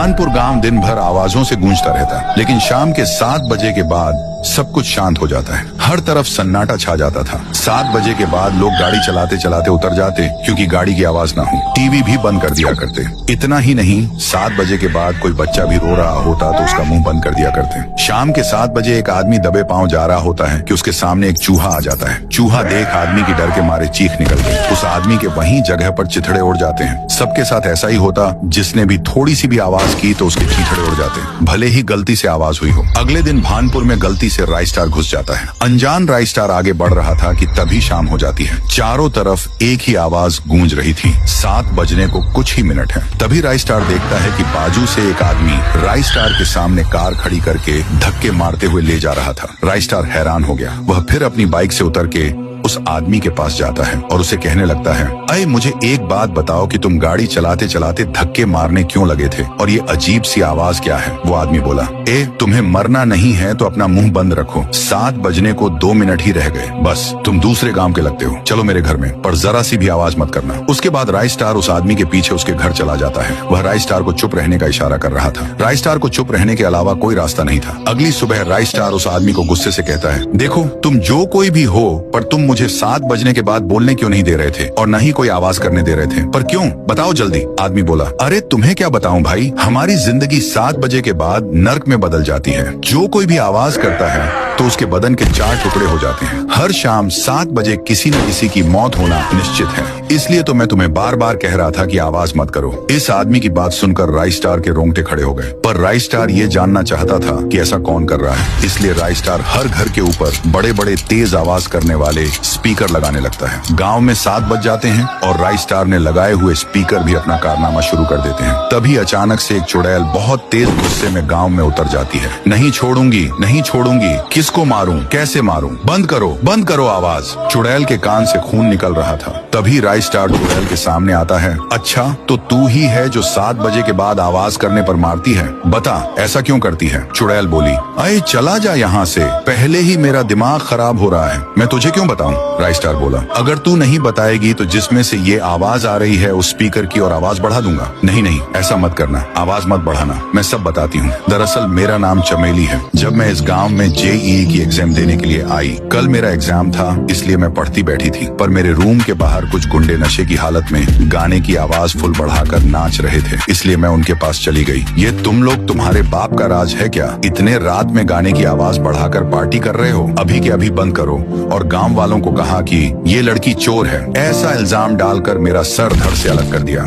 भानपुर गांव दिन भर आवाजों से गूंजता रहता है, लेकिन शाम के 7 बजे के बाद सब कुछ शांत हो जाता है। हर तरफ सन्नाटा छा जाता था। 7 बजे के बाद लोग गाड़ी चलाते चलाते उतर जाते, क्योंकि गाड़ी की आवाज ना हो। टीवी भी बंद कर दिया करते। इतना ही नहीं, 7 बजे के बाद कोई बच्चा भी रो रहा होता तो उसका मुंह बंद कर दिया करते। शाम के 7 बजे एक आदमी दबे पांव जा रहा होता है कि उसके सामने एक चूहा आ जाता है। चूहा देख आदमी की डर के मारे चीख निकल गई। उस आदमी के वहीं जगह पर चिथड़े उड़ जाते हैं। सबके साथ ऐसा ही होता, जिसने भी थोड़ी सी भी आवाज की तो उसके चिथड़े उड़ जाते, भले ही गलती से आवाज हुई हो। अगले दिन भानपुर में गलती से राइस स्टार घुस जाता है। अनजान राइस स्टार आगे बढ़ रहा था कि तभी शाम हो जाती है। चारों तरफ एक ही आवाज गूंज रही थी। 7 बजने को कुछ ही मिनट है। तभी राइस स्टार देखता है कि बाजू से एक आदमी राइस स्टार के सामने कार खड़ी करके धक्के मारते हुए ले जा रहा था। राइस स्टार हैरान हो गया। वह फिर अपनी बाइक से उतर के उस आदमी के पास जाता है और उसे कहने लगता है, अरे मुझे एक बात बताओ कि तुम गाड़ी चलाते चलाते धक्के मारने क्यों लगे थे, और ये अजीब सी आवाज क्या है? वो आदमी बोला, तुम्हें मरना नहीं है तो अपना मुंह बंद रखो। 7 बजने को 2 मिनट ही रह गए, बस तुम दूसरे गांव के लगते हो। चलो मेरे घर में, पर जरा सी भी आवाज मत करना। उसके बाद राइस स्टार उस आदमी के पीछे उसके घर चला जाता है। वह राइस स्टार को चुप रहने का इशारा कर रहा था। राइस स्टार को चुप रहने के अलावा कोई रास्ता नहीं था। अगली सुबह राइस स्टार उस आदमी को गुस्से से कहता है, देखो तुम जो कोई भी हो, पर तुम मुझे 7 बजने के बाद बोलने क्यों नहीं दे रहे थे, और न ही कोई आवाज करने दे रहे थे? पर क्यों, बताओ जल्दी। आदमी बोला, अरे तुम्हें क्या बताऊं भाई, हमारी जिंदगी 7 बजे के बाद नर्क में बदल जाती है। जो कोई भी आवाज करता है तो उसके बदन के 4 टुकड़े हो जाते हैं। हर शाम 7 बजे किसी न किसी की मौत होना निश्चित है। इसलिए तो मैं तुम्हें बार बार कह रहा था कि आवाज मत करो। इस आदमी की बात सुनकर राइस स्टार के रोंगटे खड़े हो गए। पर राइस स्टार ये जानना चाहता था कि ऐसा कौन कर रहा है। इसलिए राइस स्टार हर घर के ऊपर बड़े बड़े तेज आवाज करने वाले स्पीकर लगाने लगता है। गांव में 7 बज जाते हैं और राइस स्टार ने लगाए हुए स्पीकर भी अपना कारनामा शुरू कर देते हैं। तभी अचानक से एक चुड़ैल बहुत तेज गुस्से में गांव में उतर जाती है। नहीं छोड़ूंगी, नहीं छोड़ूंगी, किसको मारूं, कैसे मारूं, बंद करो आवाज। चुड़ैल के कान से खून निकल रहा था। तभी राइस स्टार चुड़ैल के सामने आता है। अच्छा, तो तू ही है जो 7 बजे के बाद आवाज करने पर मारती है? बता, ऐसा क्यों करती है? चुड़ैल बोली, अरे चला जा यहाँ से, पहले ही मेरा दिमाग खराब हो रहा है। मैं तुझे क्यों बताऊं? राइस स्टार बोला, अगर तू नहीं बताएगी तो जिसमें से ये आवाज आ रही है उस स्पीकर की और आवाज बढ़ा दूंगा। नहीं, ऐसा मत करना, आवाज मत बढ़ाना, मैं सब बताती हूँ। दरअसल मेरा नाम चमेली है। जब मैं इस गाँव में JEE की एग्जाम देने के लिए आई, कल मेरा एग्जाम था, इसलिए मैं पढ़ती बैठी थी। पर मेरे रूम के बाहर कुछ गुंडे नशे की हालत में गाने की आवाज फुल बढ़ाकर नाच रहे थे, इसलिए मैं उनके पास चली गई। ये तुम लोग तुम्हारे बाप का राज है क्या? इतने रात में गाने की आवाज बढ़ाकर पार्टी कर रहे हो? अभी के अभी बंद करो। और गांव वालों को कहा कि ये लड़की चोर है। ऐसा इल्जाम डालकर मेरा सर धड़ से अलग कर दिया।